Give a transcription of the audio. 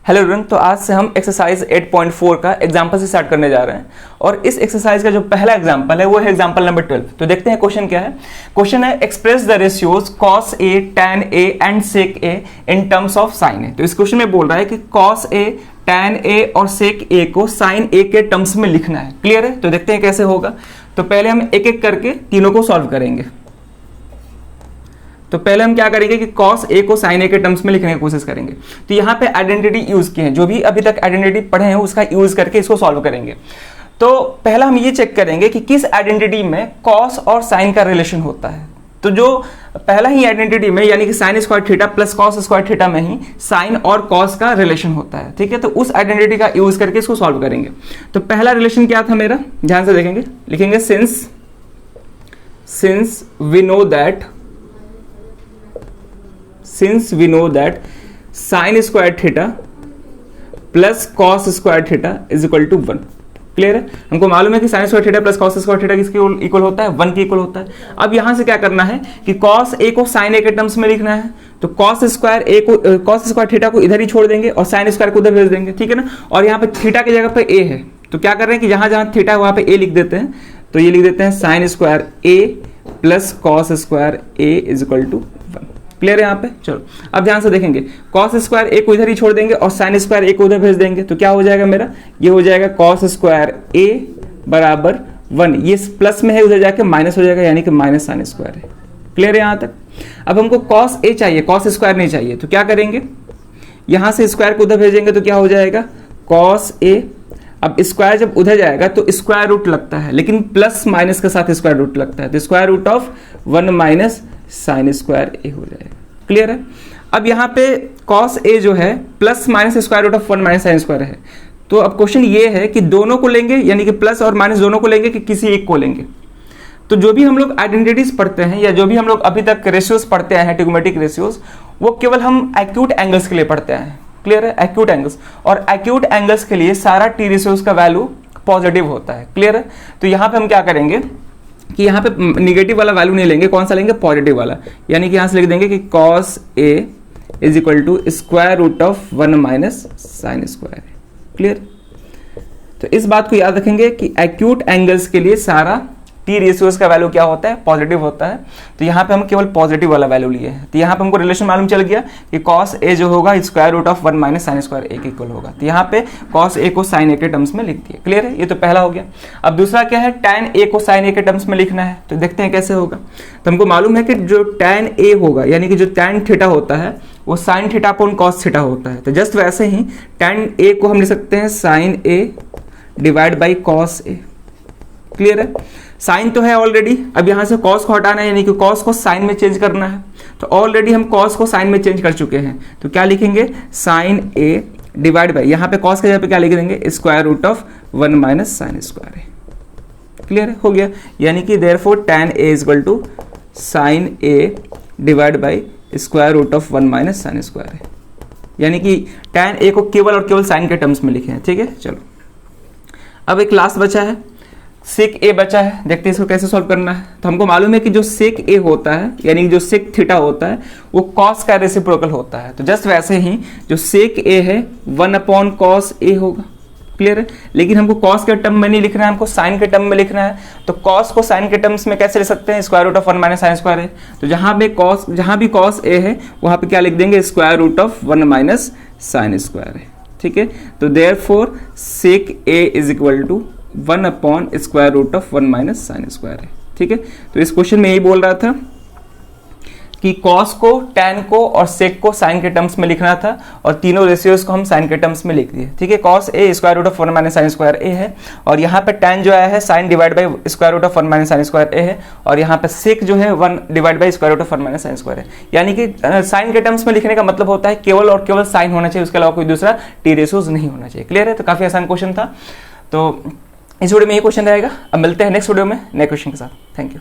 Hello everyone, तो आज से हम एक्सरसाइज 8.4 का एग्जाम्पल से स्टार्ट करने जा रहे हैं और इस एक्सरसाइज का जो पहला एग्जाम्पल है वो है एग्जाम्पल नंबर 12। तो देखते हैं क्वेश्चन क्या है। क्वेश्चन है express the ratios cos A, tan A and sec A in terms of sin A। तो इस क्वेश्चन में बोल रहा है कि cos A, tan A और sec A को sin A के टर्म्स में लिखना है। क्लियर है? तो देखते हैं कैसे होगा। तो पहले हम एक एक करके तीनों को सॉल्व करेंगे। तो पहले हम क्या करेंगे कि cos A को sin A के टर्म्स में लिखने की कोशिश करेंगे। तो यहाँ पे आइडेंटिटी यूज की है, जो भी अभी तक आइडेंटिटी पढ़े हैं उसका यूज करके इसको सॉल्व करेंगे। तो पहला हम ये चेक करेंगे कि किस आइडेंटिटी में cos और sin का रिलेशन होता है। तो जो पहला ही आइडेंटिटी में यानी कि sin square theta plus cos square theta में ही sin और cos का रिलेशन होता है। ठीक है, तो उस आइडेंटिटी का यूज करके इसको सॉल्व करेंगे। तो पहला रिलेशन क्या था मेरा, ध्यान से देखेंगे, लिखेंगे since we know that sin square theta plus cos square theta is equal to 1। Clear है? हमको मालूम है कि sin square theta plus cos square theta किसके इक्वल होता है, 1 के इक्वल होता है। अब यहां से क्या करना है कि cos A को sin A के टर्म्स में लिखना है। तो cos स्क्वायर थीटा को इधर ही छोड़ देंगे और sin स्क्वायर को उधर भेज देंगे। ठीक है ना? और यहाँ पे थीटा की जगह पे A है, तो क्या कर रहे हैं कि जहां जहां थीटा है वहां पे A लिख देते हैं। तो ये लिख देते हैं sin square A plus cos square A is equal to 1। Clear है यहाँ पे? चलो अब ध्यान से देखेंगे, cos स्क्वायर A को इधर ही छोड़ देंगे और sin स्क्वायर A को उधर भेज देंगे। तो क्या हो जाएगा मेरा, ये हो जाएगा cos स्क्वायर A बराबर 1। ये प्लस में है, उधर जाके माइनस हो जाएगा, यानी कि माइनस sin स्क्वायर है। क्लियर है यहाँ तक? अब हमको cos A चाहिए, cos स्क्वायर नहीं चाहिए। तो क्या करेंगे, यहाँ से स्क्वायर को उधर भेजेंगे तो क्या हो जाएगा cos A। अब स्क्वायर जब उधर जाएगा तो स्क्वायर रूट लगता है, लेकिन प्लस माइनस के साथ स्क्वायर रूट लगता है। तो square root of 1 minus sine square A हो जाएगा। क्लियर है? अब यहाँ पे cos A जो है plus minus square root of 1 minus sine square है। तो अब क्वेश्चन ये है कि दोनों को लेंगे, यानी कि प्लस और माइनस दोनों को लेंगे कि किसी एक को लेंगे। तो जो भी हम लोग आइडेंटिटीज पढ़ते हैं या जो भी हम लोग अभी तक रेशियोज पढ़ते हैं, ट्रिग्नोमेट्रिक रेशियोज, वो केवल हम एक्यूट एंगल्स के लिए पढ़ते हैं। क्लियर है? एक्यूट एंगल्स, और एक्यूट एंगल्स के लिए सारा टी रेशियोज का वैल्यू पॉजिटिव होता है। क्लियर है? तो यहाँ पे हम क्या करेंगे कि यहाँ पे निगेटिव वाला वैल्यू नहीं लेंगे, कौन सा लेंगे, पॉजिटिव वाला। यानी कि यहाँ से लिख देंगे कि cos A is equal to square root of 1 minus sine square. Clear? तो इस बात को याद रखेंगे कि एक्यूट एंगल्स के लिए सारा टी रेशियोज का वैल्यू क्या होता है, पॉजिटिव होता है। तो यहाँ पे हम केवल पॉजिटिव वाला वैल्यू लिए हैं। तो यहाँ पे हमको रिलेशन मालूम चल गया कि cos A जो होगा square root of 1 minus sine square A के इक्वल होगा। तो यहाँ पे cos A को sin A के टर्म्स में लिख दिया। क्लियर है? ये तो पहला हो गया। अब दूसरा क्या है, tan A को sin A के टर्म्स में लिखना है। तो देखते हैं कैसे होगा। तो हमको मालूम है कि जो tan A होगा, यानी कि जो tan थीटा होता है वो sin theta upon cos theta होता है। तो जस्ट वैसे ही tan A को हम लिख सकते हैं sin A divide by cos A। Clear है? साइन तो है ऑलरेडी, अब यहां से cos को हटाना है, यानी कि cos को साइन में चेंज करना है। तो ऑलरेडी हम cos को साइन में चेंज कर चुके हैं। तो क्या लिखेंगे, sin A डिवाइड बाई, यहाँ पे cos के जगह पे क्या लिख देंगे, square root of 1 minus sine square है। क्लियर हो गया? यानी कि therefore tan A is equal to sin A divide by square root of 1 minus sine square है। यानी कि tan A को केवल और केवल साइन के टर्म्स में लिखे हैं। ठीक है, चलो अब एक लास्ट बचा है, sec A बचा है। देखते हैं इसको कैसे सॉल्व करना है। तो हमको मालूम है कि जो sec A होता है, यानी कि जो sec थीटा होता है, वो cos का रेसिप्रोकल होता है। तो जस्ट वैसे ही जो sec A है 1 अपॉन cos A होगा। क्लियर है? लेकिन हमको cos के टर्म में नहीं लिखना है, हमको sin के टर्म में लिखना है। तो cos को sin के टर्म्स में कैसे लिख सकते हैं, square root of 1 minus sine square है। तो जहां भी cos A है वहां पे क्या लिख देंगे, square root of 1 minus sine square है। ठीक है? तो therefore sec A is equal to 1 upon square root of 1 minus sine square है। ठीक है? तो इस क्वेश्चन में यही बोल रहा था कि cos को, tan को और sec को sin के टर्म्स में लिखना था, और तीनों रेशियोज को हम sin के टर्म्स में लिख दिए। ठीक है? cos A square root of 1 minus sine square A है, और यहाँ पे tan जो आया है sin divide by square root of 1 minus sine square A है, और यहाँ पे sec जो है 1 divide by square root of 1 minus sine square है। यानी कि sin के टर्म्स में लिखने का मतलब होता है केवल और केवल sin होना चाहिए, उसके अलावा कोई दूसरा टी रेशियोज नहीं होना चाहिए। क्लियर है? तो काफी आसान क्वेश्चन था। तो इस वीडियो में ये क्वेश्चन रहेगा। अब मिलते हैं नेक्स्ट वीडियो में नए क्वेश्चन के साथ। Thank you.